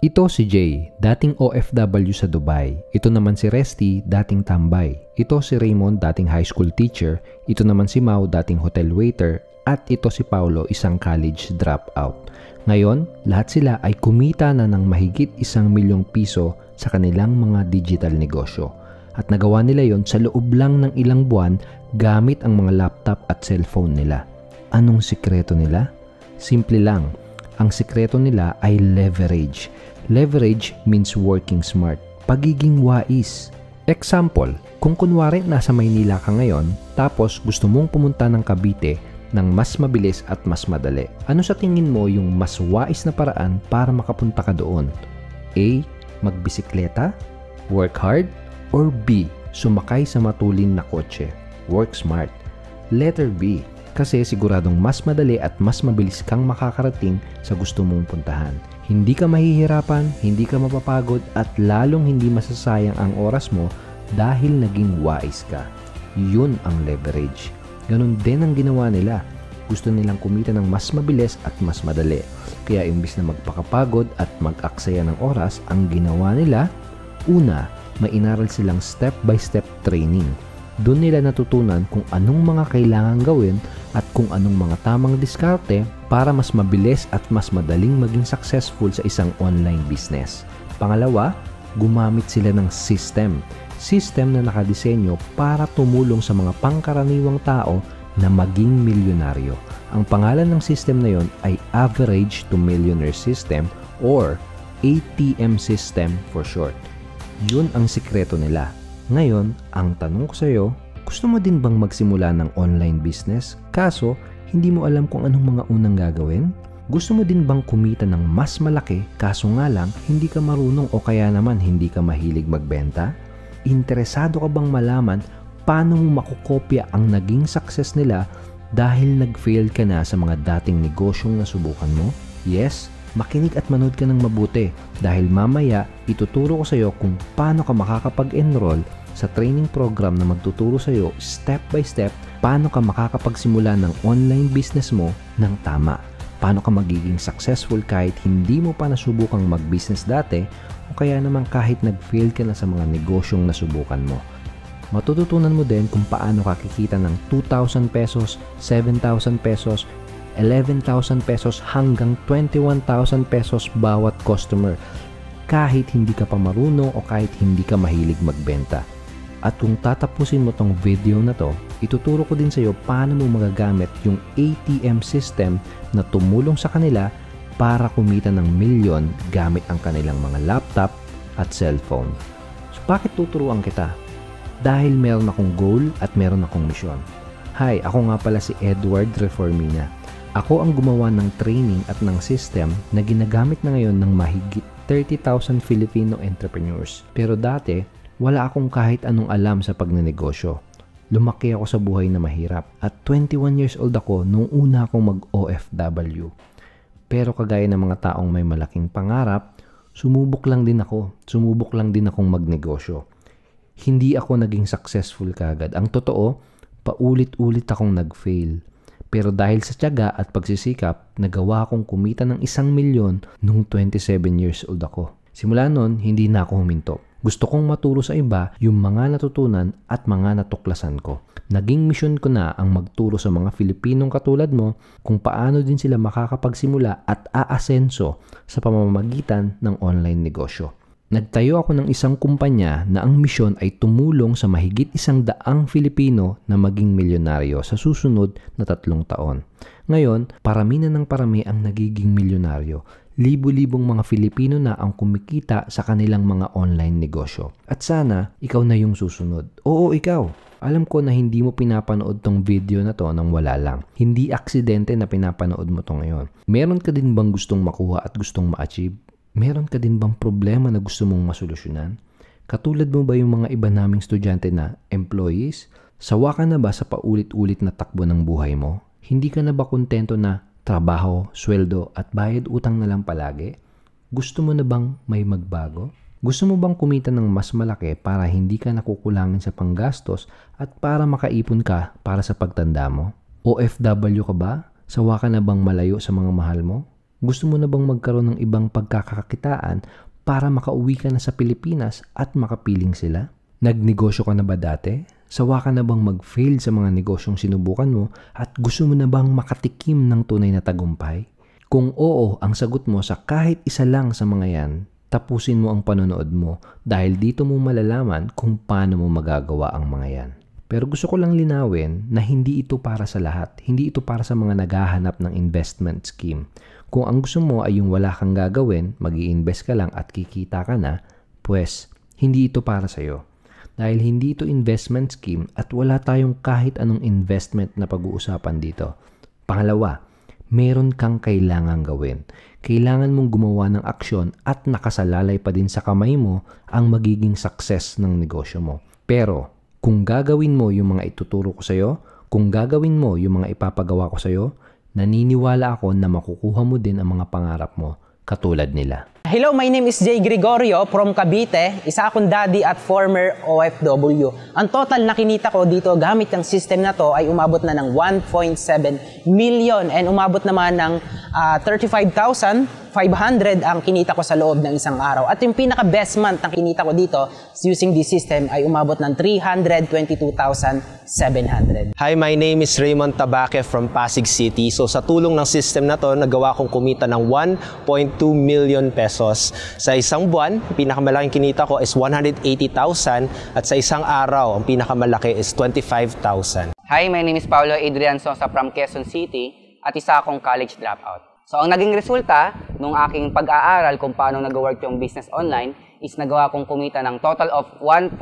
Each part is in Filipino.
Ito si Jay, dating OFW sa Dubai. Ito naman si Resty, dating tambay. Ito si Raymond, dating high school teacher. Ito naman si Mau, dating hotel waiter. At ito si Paulo, isang college dropout. Ngayon, lahat sila ay kumita na ng mahigit 1 milyong piso sa kanilang mga digital negosyo. At nagawa nila yon sa loob lang ng ilang buwan gamit ang mga laptop at cellphone nila. Anong sikreto nila? Simple lang. Ang sikreto nila ay leverage. Leverage means working smart, pagiging wais. Example, kung kunwari nasa Maynila ka ngayon, tapos gusto mong pumunta ng Cavite ng mas mabilis at mas madali. Ano sa tingin mo yung mas wais na paraan para makapunta ka doon? A. Magbisikleta? Work hard? Or B. Sumakay sa matulin na kotse? Work smart. Letter B. Kasi siguradong mas madali at mas mabilis kang makakarating sa gusto mong puntahan. Hindi ka mahihirapan, hindi ka mapapagod at lalong hindi masasayang ang oras mo dahil naging wise ka. Yun ang leverage. Ganon din ang ginawa nila. Gusto nilang kumita ng mas mabilis at mas madali. Kaya imbis na magpakapagod at mag-aksaya ng oras, ang ginawa nila, una, may inaral silang step-by-step training. Doon nila natutunan kung anong mga kailangan gawin at kung anong mga tamang diskarte para mas mabilis at mas madaling maging successful sa isang online business. Pangalawa, gumamit sila ng system. System na nakadisenyo para tumulong sa mga pangkaraniwang tao na maging milyonaryo. Ang pangalan ng system na yon ay Average to Millionaire System or ATM System for short. Yun ang sikreto nila. Ngayon, ang tanong ko sa iyo, gusto mo din bang magsimula ng online business? Kaso, hindi mo alam kung anong mga unang gagawin? Gusto mo din bang kumita ng mas malaki? Kaso nga lang, hindi ka marunong o kaya naman hindi ka mahilig magbenta? Interesado ka bang malaman paano mo makukopya ang naging success nila dahil nag-fail ka na sa mga dating negosyong nasubukan mo? Yes? Makinig at manood ka ng mabuti dahil mamaya ituturo ko sa iyo kung paano ka makakapag-enroll sa training program na magtuturo sa iyo step by step paano ka makakapagsimula ng online business mo ng tama. Paano ka magiging successful kahit hindi mo pa nasubukang mag-business dati o kaya naman kahit nag-fail ka na sa mga negosyong nasubukan mo. Matututunan mo din kung paano ka kikita ng 2,000 pesos, 7,000 pesos, 11,000 pesos hanggang 21,000 pesos bawat customer kahit hindi ka pa marunong o kahit hindi ka mahilig magbenta. At kung tatapusin mo tong video na to, ituturo ko din sa iyo paano mo magagamit yung ATM system na tumulong sa kanila para kumita ng milyon gamit ang kanilang mga laptop at cellphone. So bakit tuturuan kita? Dahil meron akong goal at meron akong misyon. Hi, ako nga pala si Edward Reformina. Ako ang gumawa ng training at ng system na ginagamit na ngayon ng mahigit 30,000 Filipino entrepreneurs. Pero dati, wala akong kahit anong alam sa pagnenegosyo. Lumaki ako sa buhay na mahirap. At 21 years old ako nung una akong mag-OFW. Pero kagaya ng mga taong may malaking pangarap, sumubok lang din ako. Sumubok lang din akong magnegosyo. Hindi ako naging successful kagad. Ang totoo, paulit-ulit akong nag-fail. Pero dahil sa tiyaga at pagsisikap, nagawa akong kumita ng 1 milyon nung 27 years old ako. Simula nun, hindi na ako huminto. Gusto kong maturo sa iba yung mga natutunan at mga natuklasan ko. Naging misyon ko na ang magturo sa mga Filipinong katulad mo kung paano din sila makakapagsimula at aasenso sa pamamagitan ng online negosyo. Nagtayo ako ng isang kumpanya na ang misyon ay tumulong sa mahigit 100 Filipino na maging milyonaryo sa susunod na 3 taon. Ngayon, parami na ng parami ang nagiging milyonaryo. Libo-libong mga Filipino na ang kumikita sa kanilang mga online negosyo. At sana, ikaw na yung susunod. Oo, ikaw. Alam ko na hindi mo pinapanood tong video na to nang wala lang. Hindi aksidente na pinapanood mo to ngayon. Meron ka din bang gustong makuha at gustong ma-achieve? Meron ka din bang problema na gusto mong masolusyonan? Katulad mo ba yung mga iba naming estudyante na employees? Sawa ka na ba sa paulit-ulit na takbo ng buhay mo? Hindi ka na ba kontento na trabaho, sweldo at bayad utang na lang palagi? Gusto mo na bang may magbago? Gusto mo bang kumita ng mas malaki para hindi ka nakukulangin sa panggastos at para makaipon ka para sa pagtanda mo? OFW ka ba? Sawa ka na bang malayo sa mga mahal mo? Gusto mo na bang magkaroon ng ibang pagkakakitaan para makauwi ka na sa Pilipinas at makapiling sila? Nagnegosyo ka na ba dati? Sawa ka na bang mag-fail sa mga negosyong sinubukan mo at gusto mo na bang makatikim ng tunay na tagumpay? Kung oo ang sagot mo sa kahit isa lang sa mga yan, tapusin mo ang panonood mo dahil dito mo malalaman kung paano mo magagawa ang mga yan. Pero gusto ko lang linawin na hindi ito para sa lahat. Hindi ito para sa mga naghahanap ng investment scheme. Kung ang gusto mo ay yung wala kang gagawin, mag-i-invest ka lang at kikita ka na, pues hindi ito para sa'yo. Dahil hindi ito investment scheme at wala tayong kahit anong investment na pag-uusapan dito. Pangalawa, meron kang kailangan gawin. Kailangan mong gumawa ng aksyon at nakasalalay pa din sa kamay mo ang magiging success ng negosyo mo. Pero kung gagawin mo yung mga ituturo ko sa'yo, kung gagawin mo yung mga ipapagawa ko sa'yo, naniniwala ako na makukuha mo din ang mga pangarap mo katulad nila. Hello, my name is Jay Gregorio from Cavite. Isa akong daddy at former OFW. Ang total na kinita ko dito gamit ang system na to ay umabot na ng 1.7 million and umabot naman ng 35,500 ang kinita ko sa loob ng isang araw. At yung pinaka-best month na kinita ko dito using this system ay umabot ng 322,700. Hi, my name is Raymond Tabaque from Pasig City. So sa tulong ng system na to, nagawa kong kumita ng 1.2 million pesos. Sa isang buwan, pinakamalaking kinita ko is 180,000 at sa isang araw, ang pinakamalaki is 25,000. Hi, my name is Paulo Adrian Sosa from Quezon City at isa akong college dropout. So ang naging resulta nung aking pag-aaral kung paano nag-work yung business online is nagawa kong kumita ng total of 1.3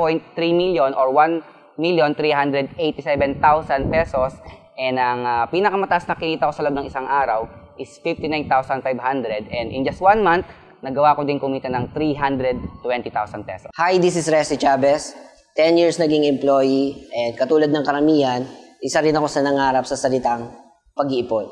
million or 1,387,000 pesos and ang pinakamataas na kinita ko sa loob ng isang araw is 59,500 and in just 1 month, nagawa ko din kumita ng 320,000 pesos. Hi, this is Resi Chavez. 10 years naging employee and katulad ng karamihan, isa rin ako sa nangarap sa salitang pag-iipon.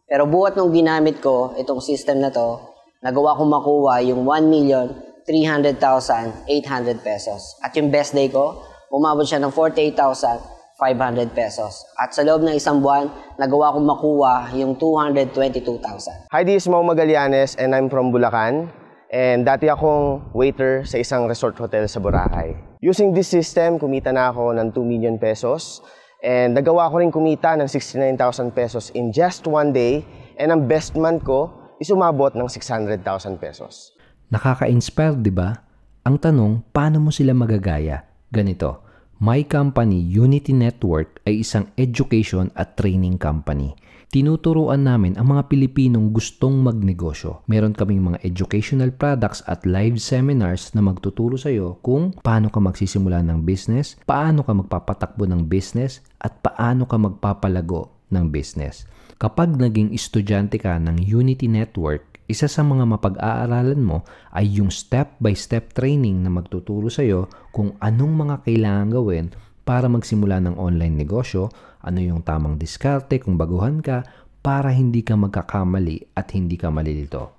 Pero buhat nung ginamit ko itong system na to, nagawa kong makuha yung 1,300,800 pesos. At yung best day ko, umabot siya ng 48,500 pesos. At sa loob ng isang buwan, nagawa kong makuha yung 222,000. Hi, this is Mau Magallanes and I'm from Bulacan. And dati akong waiter sa isang resort hotel sa Boracay. Using this system, kumita na ako ng 2 million pesos. And nagawa ko rin kumita ng 69,000 pesos in just 1 day. And ang best month ko is umabot ng 600,000 pesos. Nakaka-inspire, di ba? Ang tanong, paano mo sila magagaya? Ganito, my company, Unity Network, ay isang education at training company. Tinuturuan namin ang mga Pilipinong gustong magnegosyo. Meron kaming mga educational products at live seminars na magtuturo sa iyo kung paano ka magsisimula ng business, paano ka magpapatakbo ng business, at paano ka magpapalago ng business. Kapag naging estudyante ka ng Unity Network, isa sa mga mapag-aaralan mo ay yung step-by-step training na magtuturo sa iyo kung anong mga kailangan gawin para magsimula ng online negosyo, ano yung tamang diskarte kung baguhan ka para hindi ka magkakamali at hindi ka malilito.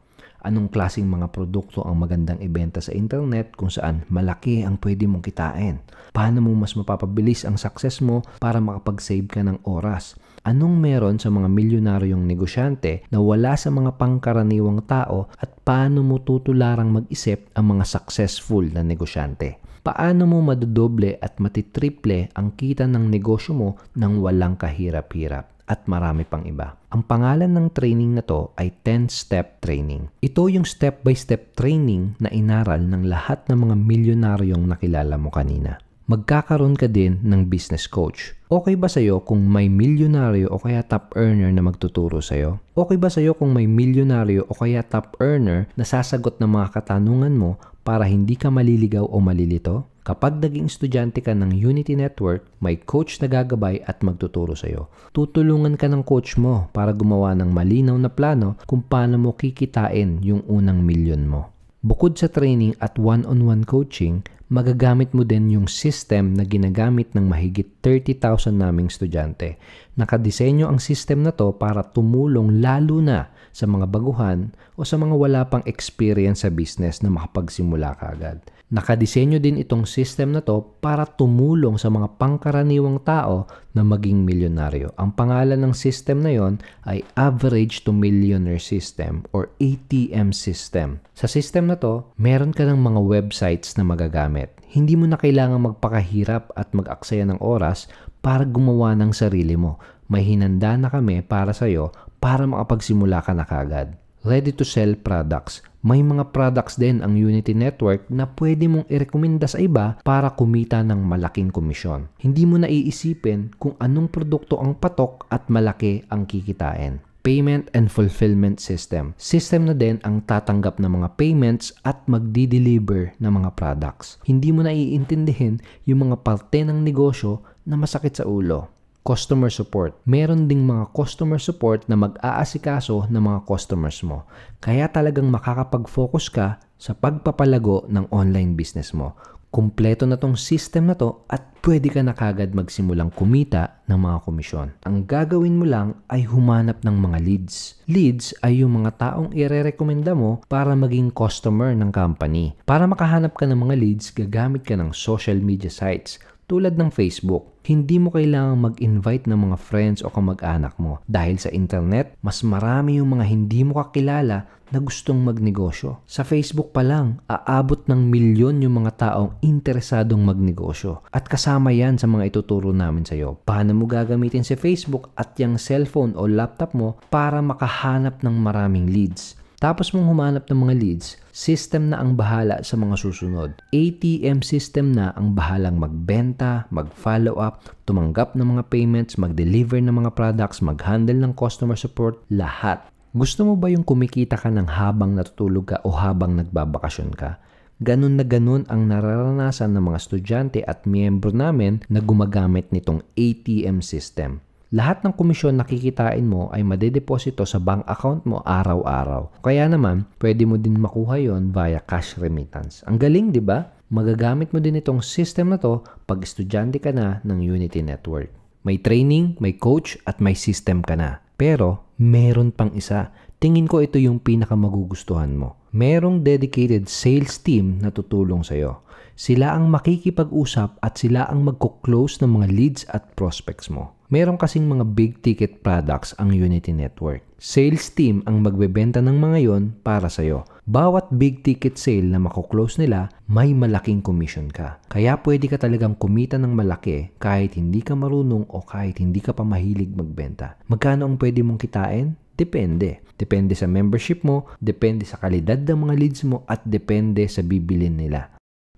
Anong klaseng mga produkto ang magandang ibenta sa internet kung saan malaki ang pwede mong kitain. Paano mo mas mapapabilis ang success mo para makapag-save ka ng oras. Anong meron sa mga milyonaryong negosyante na wala sa mga pangkaraniwang tao at paano mo tutularang mag-isip ang mga successful na negosyante. Paano mo madodoble at matitriple ang kita ng negosyo mo nang walang kahirap-hirap at marami pang iba. Ang pangalan ng training na to ay 10-step training. Ito yung step-by-step training na inaral ng lahat ng mga milyonaryong nakilala mo kanina. Magkakaroon ka din ng business coach. Okay ba sa'yo kung may milyonaryo o kaya top earner na magtuturo sa'yo? Okay ba sa'yo kung may milyonaryo o kaya top earner na sasagot ng mga katanungan mo para hindi ka maliligaw o malilito? Kapag naging estudyante ka ng Unity Network, may coach na gagabay at magtuturo sa'yo. Tutulungan ka ng coach mo para gumawa ng malinaw na plano kung paano mo kikitain yung unang milyon mo. Bukod sa training at one-on-one coaching, magagamit mo din yung system na ginagamit ng mahigit 30,000 naming estudyante. Nakadisenyo ang system na to para tumulong lalo na sa mga baguhan o sa mga wala pang experience sa business na makapagsimula kaagad. Nakadisenyo din itong system na to para tumulong sa mga pangkaraniwang tao na maging milyonaryo. Ang pangalan ng system na yon ay Average to Millionaire System or ATM system. Sa system na to, meron ka ng mga websites na magagamit. Hindi mo na kailangan magpakahirap at mag-aksaya ng oras para gumawa ng sarili mo. May hinanda na kami para sa'yo para makapagsimula ka na kaagad. Ready to sell products. May mga products din ang Unity Network na pwede mong irekomenda sa iba para kumita ng malaking komisyon. Hindi mo na iisipin kung anong produkto ang patok at malaki ang kikitain. Payment and Fulfillment System. System na din ang tatanggap ng mga payments at magdi-deliver ng mga products. Hindi mo na iintindihin yung mga parte ng negosyo na masakit sa ulo. Customer support. Meron ding mga customer support na mag-aasikaso ng mga customers mo. Kaya talagang makakapag-focus ka sa pagpapalago ng online business mo. Kumpleto na tong system na to at pwede ka na kagad magsimulang kumita ng mga komisyon. Ang gagawin mo lang ay humanap ng mga leads. Leads ay yung mga taong irerekomenda mo para maging customer ng company. Para makahanap ka ng mga leads, gagamit ka ng social media sites tulad ng Facebook. Hindi mo kailangang mag-invite ng mga friends o kamag-anak mo. Dahil sa internet, mas marami yung mga hindi mo kakilala na gustong magnegosyo. Sa Facebook pa lang, aabot ng milyon yung mga taong interesadong magnegosyo. At kasama yan sa mga ituturo namin sa iyo. Paano mo gagamitin si Facebook at yung cellphone o laptop mo para makahanap ng maraming leads. Tapos mong humanap ng mga leads, system na ang bahala sa mga susunod. ATM system na ang bahalang magbenta, mag-follow up, tumanggap ng mga payments, mag-deliver ng mga products, mag-handle ng customer support, lahat. Gusto mo ba yung kumikita ka ng habang natutulog ka o habang nagbabakasyon ka? Ganun na ganun ang nararanasan ng mga estudyante at miyembro namin na gumagamit nitong ATM system. Lahat ng komisyon na kikitain mo ay madedeposito sa bank account mo araw-araw. Kaya naman, pwede mo din makuha yon via cash remittance. Ang galing, di ba? Magagamit mo din itong system na to pag estudyante ka na ng Unity Network. May training, may coach, at may system ka na. Pero, meron pang isa. Tingin ko ito yung pinakamagugustuhan mo. Merong dedicated sales team na tutulong sa'yo. Sila ang makikipag-usap at sila ang magko-close ng mga leads at prospects mo. Meron kasing mga big ticket products ang Unity Network. Sales team ang magbebenta ng mga yon para sa'yo. Bawat big ticket sale na mako-close nila, may malaking commission ka. Kaya pwede ka talagang kumita ng malaki kahit hindi ka marunong o kahit hindi ka pa mahilig magbenta. Magkano ang pwede mong kitain? Depende. Depende sa membership mo, depende sa kalidad ng mga leads mo, at depende sa bibilin nila.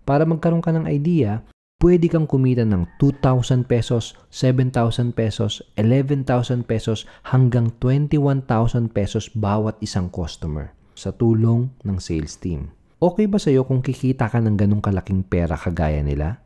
Para magkaroon ka ng idea, pwede kang kumita ng 2,000 pesos, 7,000 pesos, 11,000 pesos hanggang 21,000 pesos bawat isang customer sa tulong ng sales team. Okay ba sa'yo kung kikita ka ng ganong kalaking pera kagaya nila?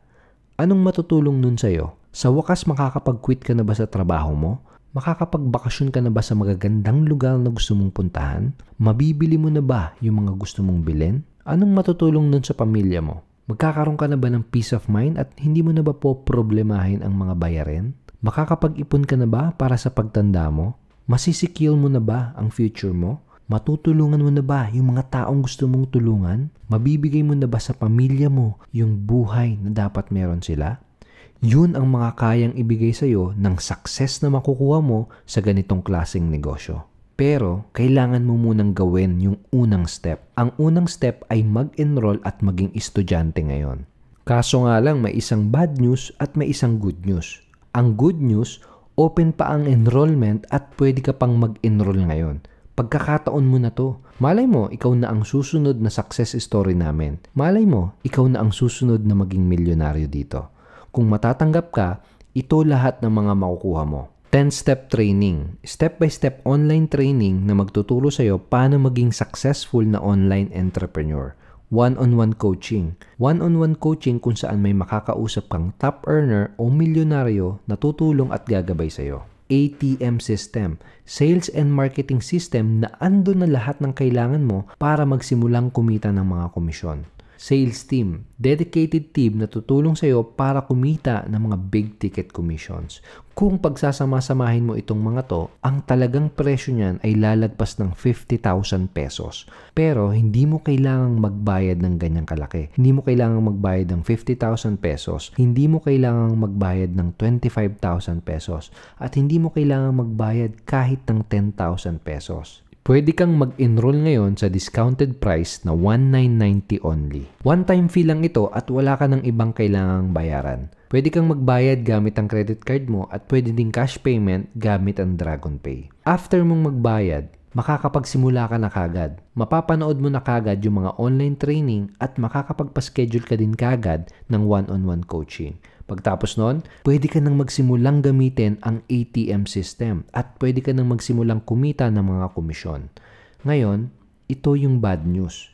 Anong matutulong nun sa'yo? Sa wakas, makakapag-quit ka na ba sa trabaho mo? Makakapagbakasyon ka na ba sa magagandang lugar na gusto mong puntahan? Mabibili mo na ba yung mga gusto mong bilhin? Anong matutulong nun sa pamilya mo? Magkakaroon ka na ba ng peace of mind at hindi mo na ba po problemahin ang mga bayarin? Makakapag-ipon ka na ba para sa pagtanda mo? Masisikil mo na ba ang future mo? Matutulungan mo na ba yung mga taong gusto mong tulungan? Mabibigay mo na ba sa pamilya mo yung buhay na dapat meron sila? Yun ang mga kayang ibigay sa'yo ng success na makukuha mo sa ganitong klaseng negosyo. Pero, kailangan mo munang gawin yung unang step. Ang unang step ay mag-enroll at maging estudyante ngayon. Kaso nga lang, may isang bad news at may isang good news. Ang good news, open pa ang enrollment at pwede ka pang mag-enroll ngayon. Pagkakataon mo na to. Malay mo, ikaw na ang susunod na success story namin. Malay mo, ikaw na ang susunod na maging milyonaryo dito. Kung matatanggap ka, ito lahat ng mga makukuha mo. 10-step training. Step-by-step online training na magtuturo sa iyo paano maging successful na online entrepreneur. One-on-one coaching. One-on-one coaching kung saan may makakausap kang top earner o milyonaryo na tutulong at gagabay sa iyo. ATM system. Sales and marketing system na andun na lahat ng kailangan mo para magsimulang kumita ng mga komisyon. Sales team, dedicated team na tutulong sa iyo para kumita ng mga big ticket commissions. Kung pagsasama-samahin mo itong mga to, ang talagang presyo niyan ay lalagpas ng 50,000 pesos. Pero hindi mo kailangang magbayad ng ganyang kalaki. Hindi mo kailangang magbayad ng 50,000 pesos. Hindi mo kailangang magbayad ng 25,000 pesos. At hindi mo kailangang magbayad kahit ng 10,000 pesos. Pwede kang mag-enroll ngayon sa discounted price na 1,990 only. One-time fee lang ito at wala ka ng ibang kailangang bayaran. Pwede kang magbayad gamit ang credit card mo at pwede ding cash payment gamit ang DragonPay. After mong magbayad, makakapagsimula ka na kagad. Mapapanood mo na kagad yung mga online training at makakapagpa-schedule ka din kagad ng one-on-one coaching. Pagtapos nun, pwede ka nang magsimulang gamitin ang ATM system at pwede ka nang magsimulang kumita ng mga komisyon. Ngayon, ito yung bad news.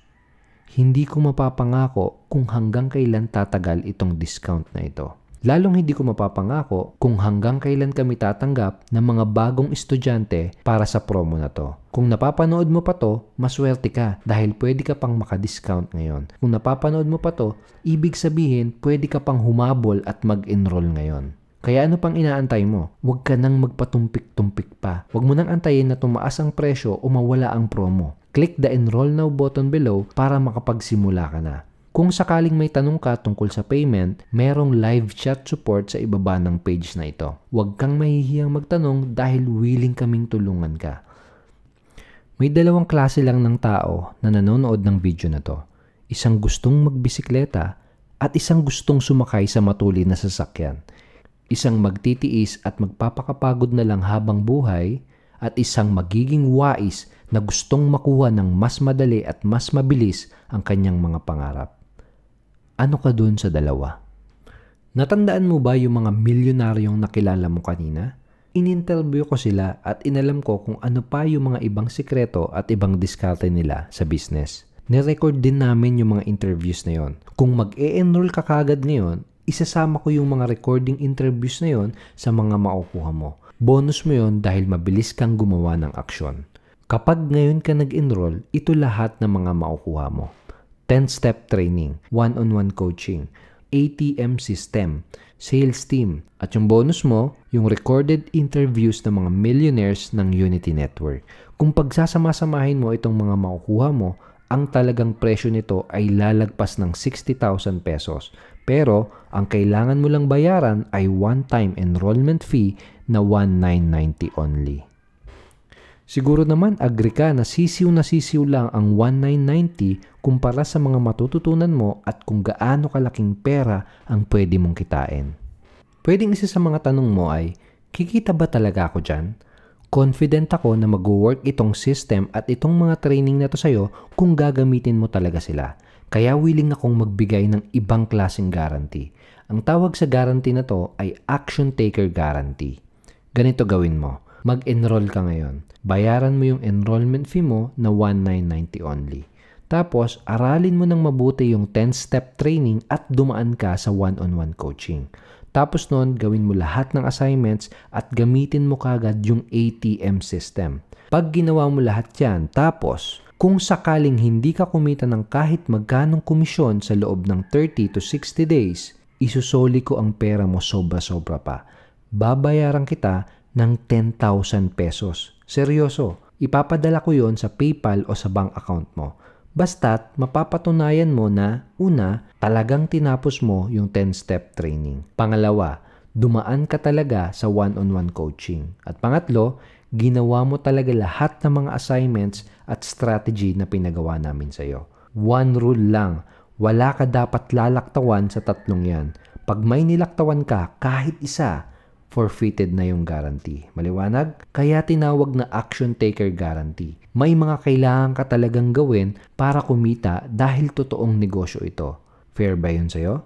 Hindi ko mapapangako kung hanggang kailan tatagal itong discount na ito. Lalong hindi ko mapapangako kung hanggang kailan kami tatanggap ng mga bagong estudyante para sa promo na to. Kung napapanood mo pa to, maswerte ka dahil pwede ka pang makadiscount ngayon. Kung napapanood mo pa to, ibig sabihin pwede ka pang humabol at mag-enroll ngayon. Kaya ano pang inaantay mo? Huwag ka nang magpatumpik-tumpik pa. Huwag mo nang antayin na tumaas ang presyo o mawala ang promo. Click the Enroll Now button below para makapagsimula ka na. Kung sakaling may tanong ka tungkol sa payment, merong live chat support sa ibaba ng page na ito. Huwag kang mahihiyang magtanong dahil willing kaming tulungan ka. May dalawang klase lang ng tao na nanonood ng video na to. Isang gustong magbisikleta at isang gustong sumakay sa matulin na sasakyan. Isang magtitiis at magpapakapagod na lang habang buhay at isang magiging wais na gustong makuha ng mas madali at mas mabilis ang kanyang mga pangarap. Ano ka dun sa dalawa? Natandaan mo ba yung mga milyonaryong nakilala mo kanina? In-interview ko sila at inalam ko kung ano pa yung mga ibang sikreto at ibang diskarte nila sa business. Nirecord din namin yung mga interviews na yon. Kung mag-e-enroll ka kagad ngayon, isasama ko yung mga recording interviews na yon sa mga makukuha mo. Bonus mo yon dahil mabilis kang gumawa ng aksyon. Kapag ngayon ka nag-enroll, ito lahat ng mga makukuha mo. 10-step training, one-on-one coaching, ATM system, sales team, at yung bonus mo, yung recorded interviews ng mga millionaires ng Unity Network. Kung pagsasama-samahin mo itong mga makukuha mo, ang talagang presyo nito ay lalagpas ng 60,000 pesos. Pero, ang kailangan mo lang bayaran ay one-time enrollment fee na 1,990 only. Siguro naman agree ka na sisiw lang ang 1,990 kumpara sa mga matututunan mo at kung gaano kalaking pera ang pwede mong kitain. Pwedeng isa sa mga tanong mo ay, kikita ba talaga ako dyan? Confident ako na mag-work itong system at itong mga training na to sa'yo kung gagamitin mo talaga sila. Kaya willing akong magbigay ng ibang klaseng guarantee. Ang tawag sa guarantee na to ay Action Taker Guarantee. Ganito gawin mo. Mag-enroll ka ngayon. Bayaran mo yung enrollment fee mo na 1,990 only. Tapos, aralin mo ng mabuti yung 10-step training at dumaan ka sa one-on-one coaching. Tapos nun, gawin mo lahat ng assignments at gamitin mo kagad yung ATM system. Pag ginawa mo lahat yan, tapos, kung sakaling hindi ka kumita ng kahit magkanong komisyon sa loob ng 30 to 60 days, isusoli ko ang pera mo sobra-sobra pa. Babayaran kita ng 10,000 pesos. Seryoso, ipapadala ko yon sa PayPal o sa bank account mo. Basta't mapapatunayan mo na, una, talagang tinapos mo yung 10-step training. Pangalawa, dumaan ka talaga sa one-on-one coaching. At pangatlo, ginawa mo talaga lahat ng mga assignments at strategy na pinagawa namin sa'yo. One rule lang, wala ka dapat lalaktawan sa tatlong yan. Pag may nilaktawan ka, kahit isa, forfeited na yung guarantee. Maliwanag? Kaya tinawag na Action Taker Guarantee. May mga kailangan ka talagang gawin para kumita dahil totoong negosyo ito. Fair ba yun sa'yo?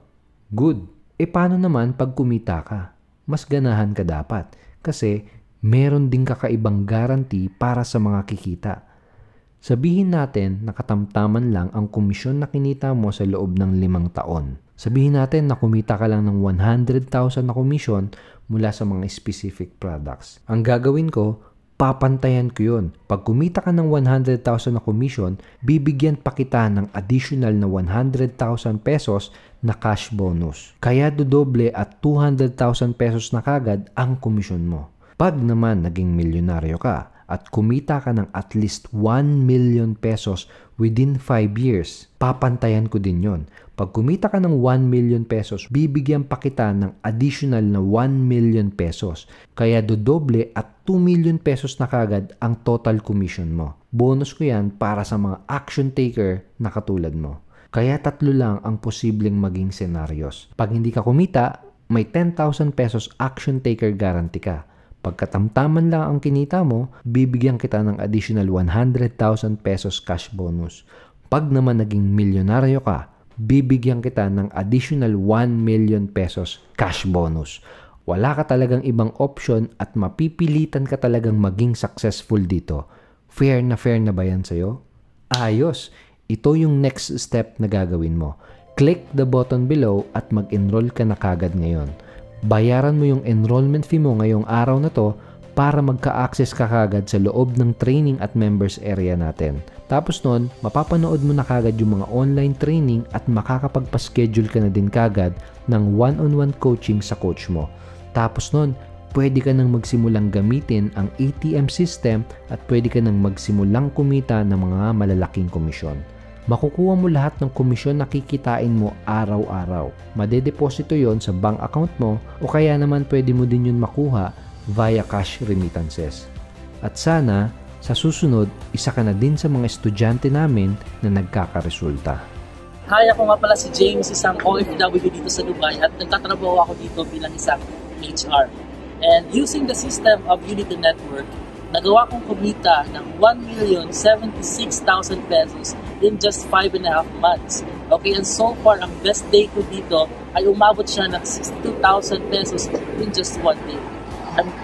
Good. E paano naman pag kumita ka? Mas ganahan ka dapat kasi meron ding kakaibang guarantee para sa mga kikita. Sabihin natin na katamtaman lang ang komisyon na kinita mo sa loob ng 5 taon. Sabihin natin na kumita ka lang ng 100,000 na komisyon mula sa mga specific products. Ang gagawin ko, papantayan ko yun. Pag kumita ka ng 100,000 na commission, bibigyan pa kita ng additional na 100,000 pesos na cash bonus. Kaya dodoble at 200,000 pesos na kagad ang commission mo. Pag naman naging milyonaryo ka at kumita ka ng at least 1 million pesos within 5 years, papantayan ko din yon. Pag kumita ka ng 1 million pesos, bibigyan pa kita ng additional na 1 million pesos. Kaya dodoble at 2 million pesos na kagad ang total commission mo. Bonus ko yan para sa mga action taker na katulad mo. Kaya 3 lang ang posibleng maging scenarios. Pag hindi ka kumita, may 10,000 pesos action taker guarantee ka. Pagkatamtaman lang ang kinita mo, bibigyan kita ng additional 100,000 pesos cash bonus. Pag naman naging milyonaryo ka, bibigyan kita ng additional 1 million pesos cash bonus. Wala ka talagang ibang option at mapipilitan ka talagang maging successful dito. Fair na ba yan sa'yo? Ayos! Ito yung next step na gagawin mo. Click the button below at mag-enroll ka na kagad ngayon. Bayaran mo yung enrollment fee mo ngayong araw na to para magka-access ka kagad sa loob ng training at members area natin. Tapos nun, mapapanood mo na kagad yung mga online training at makakapagpa-schedule ka na din kagad ng one-on-one coaching sa coach mo. Tapos nun, pwede ka nang magsimulang gamitin ang ATM system at pwede ka nang magsimulang kumita ng mga malalaking komisyon. Makukuha mo lahat ng komisyon na kikitain mo araw-araw. Madedeposito yon sa bank account mo o kaya naman pwede mo din yun makuha via cash remittances. At sana, sa susunod, isa ka na din sa mga estudyante namin na nagkakaresulta. Hi, ako nga pala si James, isang OFW dito sa Dubai at nagtatrabaho ako dito bilang isang HR. And using the system of Unity Network, nagawa kong kumita ng 1,076,000 pesos in just 5.5 months. Okay, and so far, ang best day ko dito ay umabot siya ng 62,000 pesos in just one day.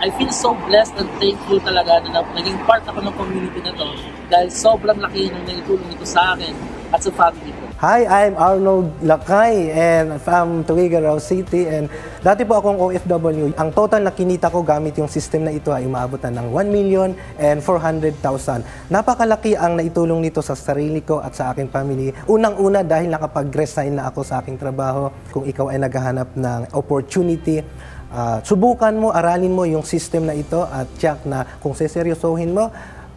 I feel so blessed and thankful talaga na naging part ako ng community na to dahil sobrang laki ng naitulong ito sa akin at sa family ko. Hi, I'm Arnold Lakay and from Tuguegarao City and dati po akong OFW. Ang total na kinita ko gamit yung system na ito ay umabot na ng 1,400,000. Napakalaki ang naitulong nito sa sarili ko at sa aking family. Unang-una dahil nakapag-resign na ako sa aking trabaho. Kung ikaw ay naghahanap ng opportunity, subukan mo, aralin mo yung system na ito at check na kung seseryosohin mo,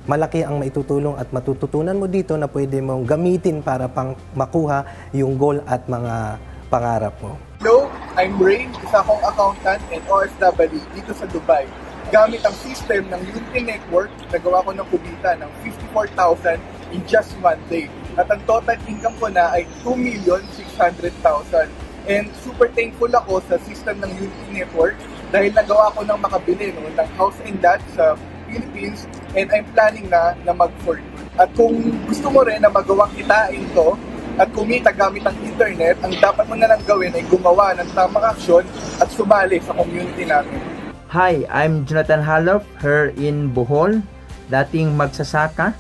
malaki ang maitutulong at matututunan mo dito na pwede mong gamitin para pang makuha yung goal at mga pangarap mo. Hello, I'm Ray, isa akong accountant and OFW dito sa Dubai. Gamit ang system ng Unity Network, nagawa ko ng kumita ng 54,000 in just one day. At ang total income ko na ay 2,600,000. And super thankful ako sa system ng Unity Network dahil nagawa ko ng makabili ng house and lot sa Philippines and I'm planning na mag-for good. At kung gusto mo rin na magawang kitain to at kumita gamit ang internet, ang dapat mo na lang gawin ay gumawa ng tamang aksyon at sumali sa community namin. Hi, I'm Jonathan Halof, here in Bohol, dating magsasaka.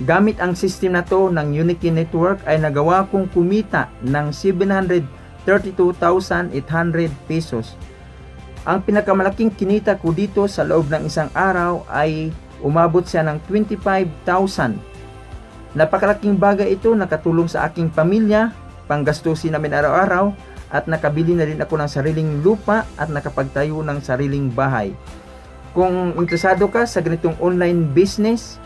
Gamit ang system na to ng Unity Network ay nagawa kong kumita ng 732,800 pesos. Ang pinakamalaking kinita ko dito sa loob ng isang araw ay umabot siya ng 25,000. Napakalaking bagay ito, nakatulong sa aking pamilya, panggastusin namin araw-araw, at nakabili na rin ako ng sariling lupa at nakapagtayo ng sariling bahay. Kung interesado ka sa ganitong online business,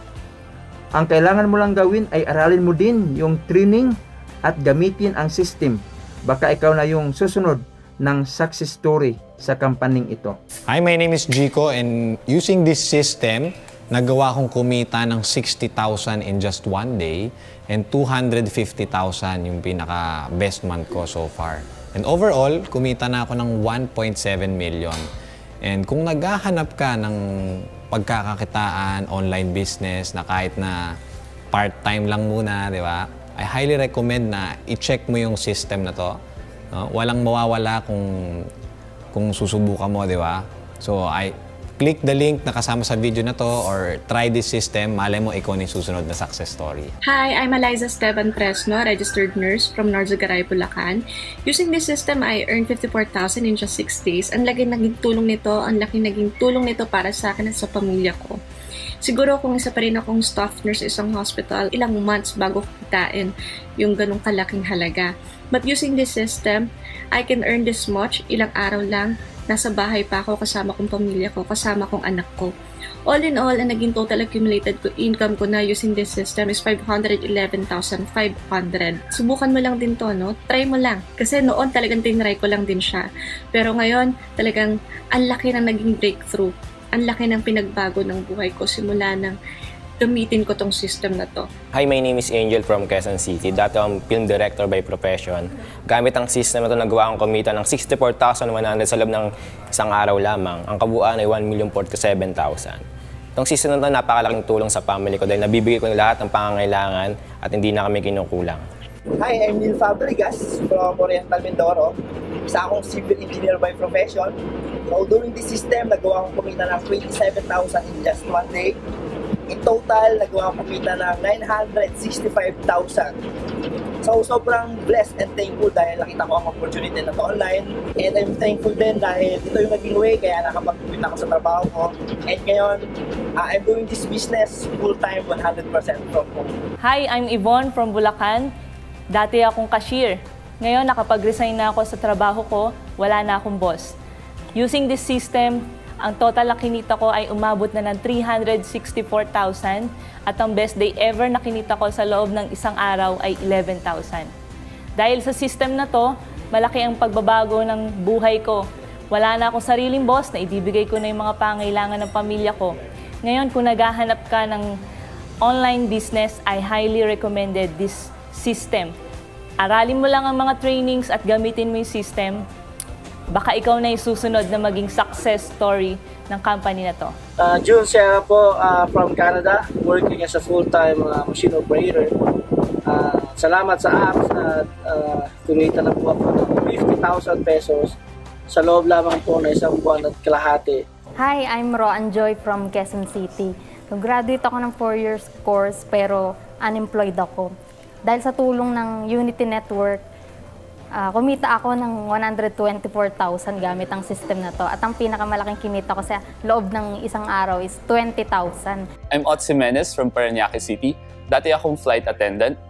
ang kailangan mo lang gawin ay aralin mo din yung training at gamitin ang system. Baka ikaw na yung susunod ng success story sa kampaning ito. Hi, my name is Jico and using this system, nagawa kong kumita ng 60,000 in just one day and 250,000 yung pinaka best month ko so far. And overall, kumita na ako ng 1.7 million. And kung naghahanap ka ng pagkakakitaan, online business na kahit na part-time lang muna, di ba? I highly recommend na i-check mo yung system na to. Walang mawawala kung susubukan mo, di ba? So, click the link na kasama sa video na to or try this system. Malay mo, ikaw na yung susunod na success story. Hi, I'm Eliza Esteban Fresno, registered nurse from Narzogaray, Bulacan. Using this system, I earned 54,000 in just 6 days. Ang laking naging tulong nito para sa akin at sa pamilya ko. Siguro kung isa pa rin akong staff nurse sa isang hospital, ilang months bago kitain yung ganong kalaking halaga. But using this system, I can earn this much, ilang araw lang, nasa bahay pa ako, kasama kong pamilya ko, kasama kong anak ko. All in all, ang naging total accumulated income ko na using this system is 511,500. Subukan mo lang din to, no? Try mo lang. Kasi noon talagang tinry ko lang din siya. Pero ngayon, talagang ang laki ng naging breakthrough. Ang laki ng pinagbago ng buhay ko simula nang gamitin ko tong system na to. Hi, my name is Angel from Quezon City. Dati akong film director by profession. Gamit ang system na to, nagawa akong kumita ng 64,100 sa loob ng isang araw lamang. Ang kabuuan ay 1,047,000. Itong system na to, napakalaking tulong sa family ko dahil nabibigay ko lahat ng pangangailangan at hindi na kami kinukulang. Hi, I'm Neil Fabregas from Oriental Mindoro. Isa akong civil engineer by profession. So during this system, nagawa akong kumita ng 27,000 in just one day. In total, nagawa akong kumita ng 965,000. So sobrang blessed and thankful dahil nakita ko ang opportunity na to online. And I'm thankful din dahil ito yung naging way kaya nakapag-quit ako sa trabaho ko. And ngayon, I'm doing this business full-time 100% from home. Hi, I'm Yvonne from Bulacan. Dati akong cashier. Ngayon, nakapag-resign na ako sa trabaho ko, wala na akong boss. Using this system, ang total na kinita ko ay umabot na ng 364,000 at ang best day ever na kinita ko sa loob ng isang araw ay 11,000. Dahil sa system na to, malaki ang pagbabago ng buhay ko. Wala na akong sariling boss na ibibigay ko na yung mga pangailangan ng pamilya ko. Ngayon, kung naghahanap ka ng online business, I highly recommended this system. Aralin mo lang ang mga trainings at gamitin mo yung system. Baka ikaw na yung susunod na maging success story ng company na to. June Sierra po from Canada, working as a full-time machine operator. Salamat sa apps at kumita na po ako ng 50,000 pesos sa loob lamang po na isang buwan at kalahati. Hi, I'm Roan Joy from Quezon City. Graduate ako ng 4 years course pero unemployed ako. Dahil sa tulong ng Unity Network, kumita ako ng 124,000 gamit ang system na to. At ang pinakamalaking kinita ko sa loob ng isang araw is 20,000. I'm Otz Jimenez from Parañaque City. Dati akong flight attendant.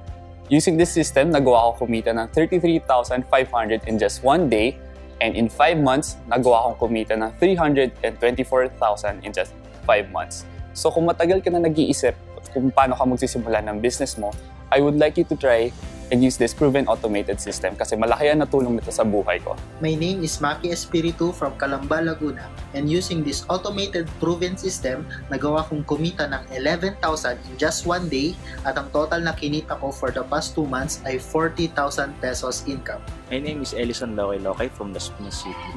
Using this system, nagawa ko kumita ng 33,500 in just one day. And in 5 months, nagawa akong kumita ng 324,000 in just 5 months. So kung matagal ka na nag-iisip kung paano ka magsisimula ng business mo, I would like you to try and use this proven automated system kasi malaki ang natulong nito sa buhay ko. My name is Maki Espiritu from Calamba, Laguna, and using this automated proven system, nagawa kong kumita ng 11,000 in just one day at ang total na kinita ko for the past 2 months ay 40,000 pesos income. My name is Ellison Loke from Las Piñas City.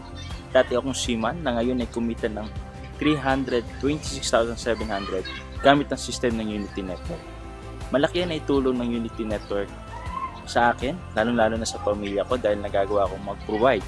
Dati akong seaman na ngayon ay kumita ng 326,700 gamit ang system ng Unity Network. Malaki yan ay tulong ng Unity Network sa akin, lalong-lalo na sa pamilya ko dahil nagagawa akong mag-provide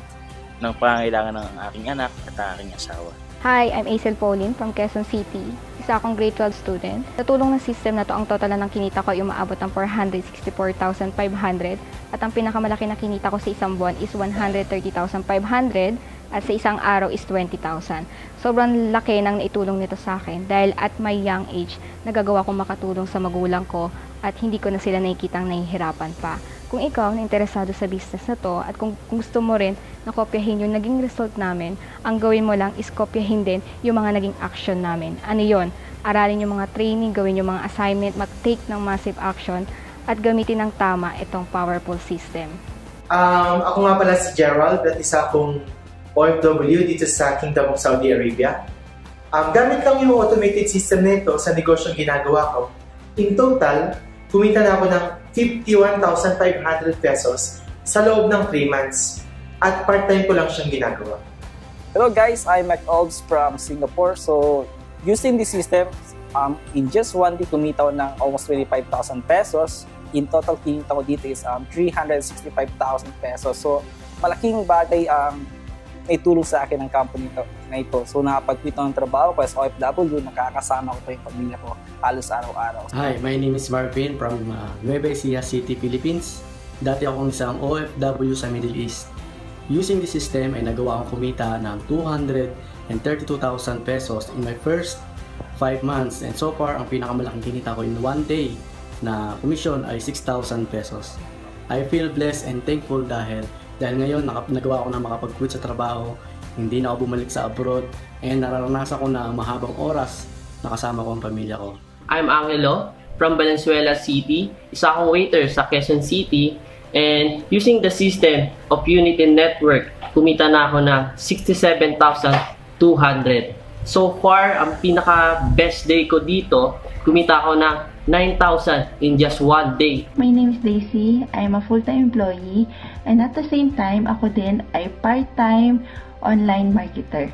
ng pangangailangan ng aking anak at aking asawa. Hi, I'm Aisel Pauline from Quezon City. Isa akong grade 12 student. Sa tulong ng system na to, ang total na ng kinita ko ay umaabot ng 464,500 at ang pinakamalaki na kinita ko sa isang buwan is 130,500 at sa isang araw is 20,000. Sobrang laki ng naitulong nito sa akin dahil at my young age, nagagawa kong makatulong sa magulang ko at hindi ko na sila nakikitang nahihirapan pa. Kung ikaw na interesado sa business na to at kung gusto mo rin na kopyahin yung naging result namin, ang gawin mo lang is kopyahin din yung mga naging action namin. Ano yon? Aralin yung mga training, gawin yung mga assignment, mag-take ng massive action at gamitin ng tama itong powerful system. Ako nga pala si Gerald at isa akong OFW dito sa Kingdom of Saudi Arabia. Gamit lang yung automated system na ito sa negosyong ginagawa ko. In total, kumita na ako ng 51,500 pesos sa loob ng 3 months at part-time ko lang siyang ginagawa. Hello guys, I'm Mac Olds from Singapore. So, using this system, in just one day kumita ko ng almost 25,000 pesos. In total, kinita ko dito is 365,000 pesos. So, malaking bagay may tulong sa akin ng company na ito. So nakapag-quit ng trabaho ko as OFW, nakakasama ko pa yung pamilya ko halos araw-araw. Hi, my name is Marvin from Nueva Ecija City, Philippines. Dati akong isang OFW sa Middle East. Using this system ay nagawa akong kumita ng 232,000 pesos in my first 5 months. And so far, ang pinakamalaking kinita ko in 1 day na commission ay 6,000 pesos. I feel blessed and thankful dahil ngayon nagawa ko na makapag-quit sa trabaho, hindi na ako bumalik sa abroad, and nararanasan ko na mahabang oras na kasama ko ang pamilya ko. I'm Angelo from Valenzuela City. Isa akong waiter sa Quezon City, and using the system of Unity Network, kumita na ako ng 67,200. So far, ang pinaka-best day ko dito, kumita ako ng 9,000 in just 1 day. My name is Daisy. I am a full-time employee, and at the same time, ako din ay part-time online marketer.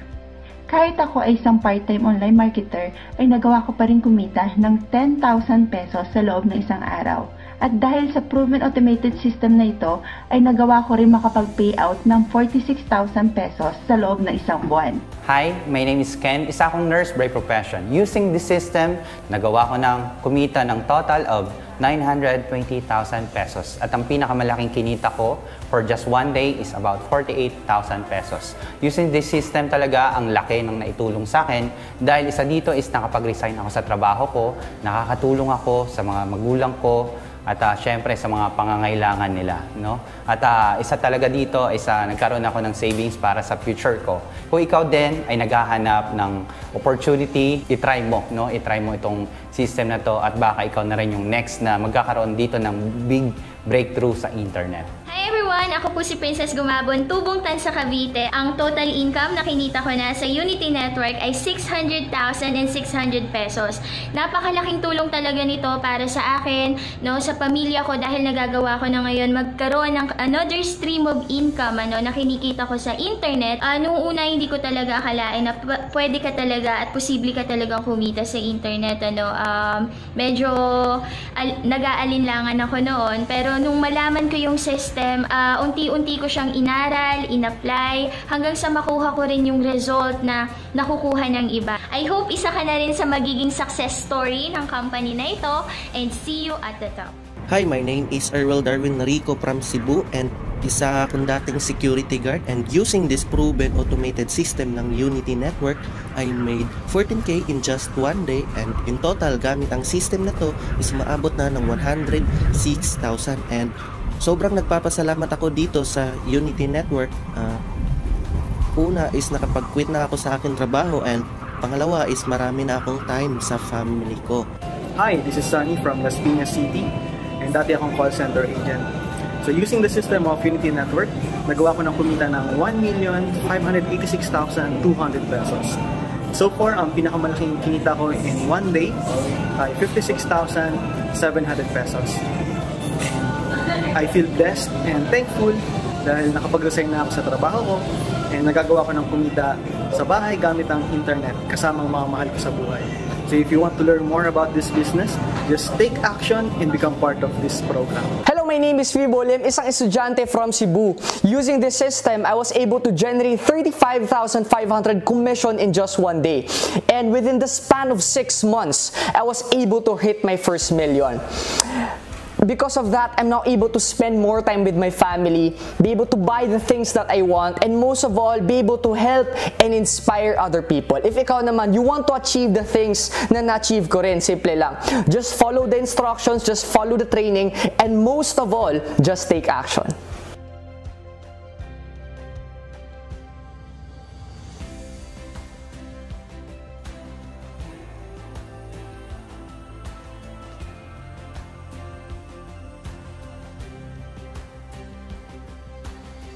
Kahit ako ay isang part-time online marketer, ay nagawa ko pa rin kumita ng 10,000 pesos sa loob ng isang araw. At dahil sa proven automated system na ito, ay nagawa ko rin makapag-payout ng 46,000 pesos sa loob ng isang buwan. Hi, my name is Ken. Isa akong nurse by profession. Using this system, nagawa ko ng kumita ng total of 920,000 pesos. At ang pinakamalaking kinita ko for just 1 day is about 48,000 pesos. Using this system talaga, ang laki ng naitulong sa akin dahil isa dito is nakapag-resign ako sa trabaho ko, nakakatulong ako sa mga magulang ko, at syempre sa mga pangangailangan nila, no? At isa talaga dito is nagkaroon ako ng savings para sa future ko. Kung ikaw din ay naghahanap ng opportunity, i-try mo, no? I-try mo itong system na to at baka ikaw na rin yung next na magkakaroon dito ng big breakthrough sa internet. Hi everyone! Ako po si Princess Gumabon, tubong Tansa Cavite. Ang total income na kinita ko na sa Unity Network ay 600,600 pesos. Napakalaking tulong talaga nito para sa akin, no, sa pamilya ko dahil nagagawa ko na ngayon magkaroon ng another stream of income na kinikita ko sa internet. Noong una hindi ko talaga akalain na pwede ka talaga at posible ka talaga kumita sa internet. Medyo nag-aalinlangan ako noon, pero nung malaman ko yung system, unti-unti ko siyang inaral, in-apply, hanggang sa makuha ko rin yung result na nakukuha ng iba. I hope isa ka na rin sa magiging success story ng company na ito, and see you at the top. Hi, my name is Erwel Darwin Rico from Cebu, and isa akong dating security guard, and using this proven automated system ng Unity Network, I made 14K in just 1 day, and in total gamit ang system na to is maabot na ng 106,000. And sobrang nagpapasalamat ako dito sa Unity Network. Una is nakapag-quit na ako sa aking trabaho, and pangalawa is marami na akong time sa family ko. Hi, this is Sunny from Las Piñas City, and dati akong call center agent. So using the system of Unity Network, nagawa ko ng kumita ng 1,586,200 pesos. So far, ang pinakamalaking kinita ko in 1 day ay 56,700 pesos. I feel blessed and thankful dahil nakapag-resign na ako sa trabaho ko, and nagagawa ko ng kumita sa bahay gamit ang internet kasama ang mga mahal ko sa buhay. So if you want to learn more about this business, just take action and become part of this program. Hello, my name is Fibo Lim, isang estudyante from Cebu. Using this system, I was able to generate 35,500 commission in just 1 day. And within the span of 6 months, I was able to hit my first million. Because of that, I'm now able to spend more time with my family, be able to buy the things that I want, and most of all, be able to help and inspire other people. If ikaw naman, you want to achieve the things na na-achieve ko rin, simple lang. Just follow the instructions, just follow the training, and most of all, just take action.